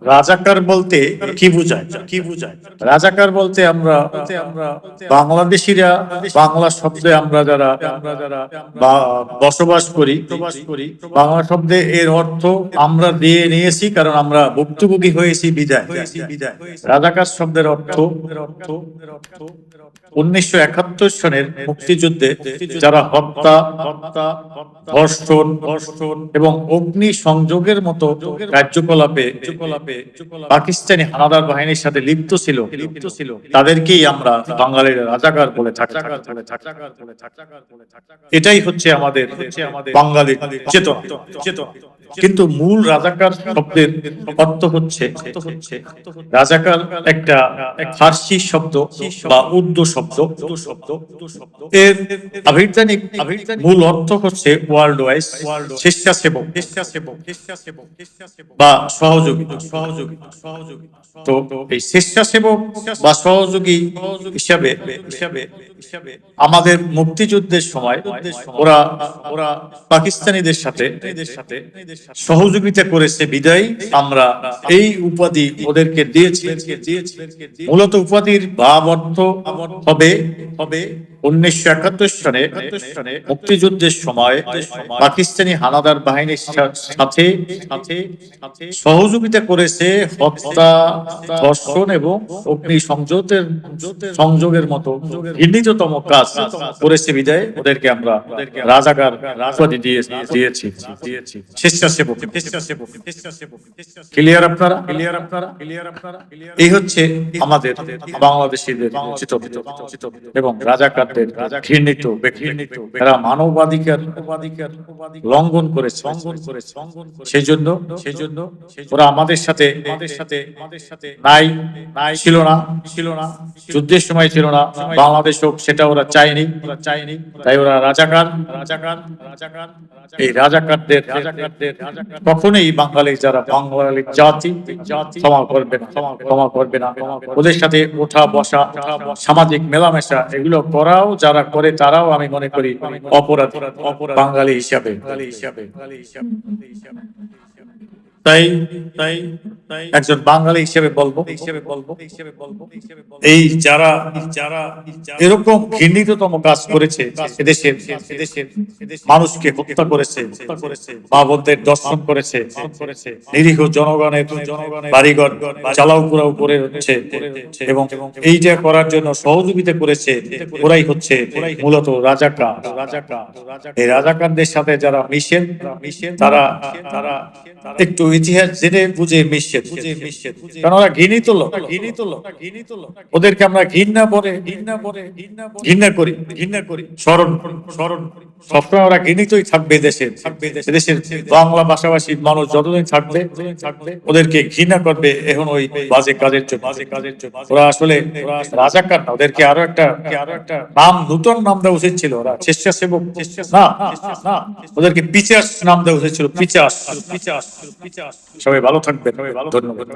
রাজাকার বলতে কি বোঝায়? রাজাকার বলতে আমরা বাংলাদেশিরা, বাংলা শব্দে আমরা যারা বসবাস করি, বাংলা শব্দে এর অর্থ আমরা দিয়ে নিয়েছি, কারণ আমরা ভুক্তভোগী হয়েছি বিদায়। রাজাকার শব্দের অর্থ 1971 সনের মুক্তিযুদ্ধে যারা হত্যা, ধর্ষণ এবং অগ্নি সংযোগের মতো কার্যকলাপে পাকিস্তানি হানাদার বাহিনীর সাথে লিপ্ত ছিল, তাদেরকেই আমরা বাঙালির রাজাকার বলে থাকি। এটাই হচ্ছে আমাদের বাঙালির চেতনা। কিন্তু মূল রাজাকার শব্দের অর্থ হচ্ছে, রাজাকার একটা ফার্সি শব্দ বা উর্দু শব্দ। এর আভিধানিক মূল অর্থ হচ্ছে ওয়ার্ল্ড ওয়াইজ স্বেচ্ছাসেবক বা সহযোগী। তো এই স্বেচ্ছাসেবক বা সহযোগী হিসাবে আমাদের মুক্তিযুদ্ধের সময় ওরা পাকিস্তানিদের সাথে সহযোগিতা করেছে বিদায় আমরা এই উপাধি ওদেরকে দিয়েছি। মূলত উপাধির ভাব অর্থ হবে 1971 সনে মুক্তিযুদ্ধের সময় পাকিস্তানি হানাদার বাহিনীর সাথে সহযোগিতা করেছে হত্যা, ধর্ষণ এবং অগ্নি সংযোগের মতো ঘৃণিততম কাজ করেছে বিদায় ওদেরকে আমরা রাজাকার উপাধি দিয়েছি। স্বেচ্ছাসেবক। ক্লিয়ার আপনারা? এই হচ্ছে আমাদের বাংলাদেশিদের এবং রাজাকারদের ঘৃণিত ব্যক্তি। এরা মানবাধিকার লঙ্ঘন করেছে। সেই জন্য ওরা আমাদের সাথে ছিল না, যুদ্ধের সময় ছিল না, বাংলাদেশ হোক সেটা ওরা চায়নি। তাই ওরা রাজাকার। এই রাজাকারদের কখনোই বাঙালি যারা বাঙালি জাতি ক্ষমা করবে না। ওদের সাথে ওঠা বসা, সামাজিক মেলামেশা এগুলো করাও যারা করে তারাও আমি মনে করি অপরাধ বাঙালি হিসাবে। তাই একজন বাঙালি হিসেবে বলবো, এই যারা এরকম ঘৃণিততম কাজ করেছে, এদেশের মানুষকে হত্যা করেছে, মা বোনদের দর্শন করেছে, নিরীহ জনগণের বাড়িঘর চালাও পুরাও করে হচ্ছে এবং এইটা করার জন্য সহযোগিতা করেছে, ওরাই হচ্ছে মূলত রাজাকার। এই রাজাকারদের সাথে যারা মিশেন তারা একটু ইতিহাস জেনে বুঝে মিশছে, কারণ ওরা ঘৃণিত লোক। ওদেরকে আমরা ঘৃণা করি, স্মরণ সবসময় ওরা ঘৃণিতই থাকবে। দেশের বাংলা ভাষাভাষী মানুষ যতদিন থাকবে ওদেরকে ঘৃণা করবে, এখন ওই বাজে কাজের জন্য। ওরা আসলে রাজাকার না, ওদেরকে আরো একটা নাম, নতুন নাম দেওয়া উচিত ছিল। ওরা স্বেচ্ছাসেবক না, ওদেরকে পিচাস নাম দেওয়া উচিত ছিল। পিচাস। সবাই ভালো থাকবেন, ধন্যবাদ।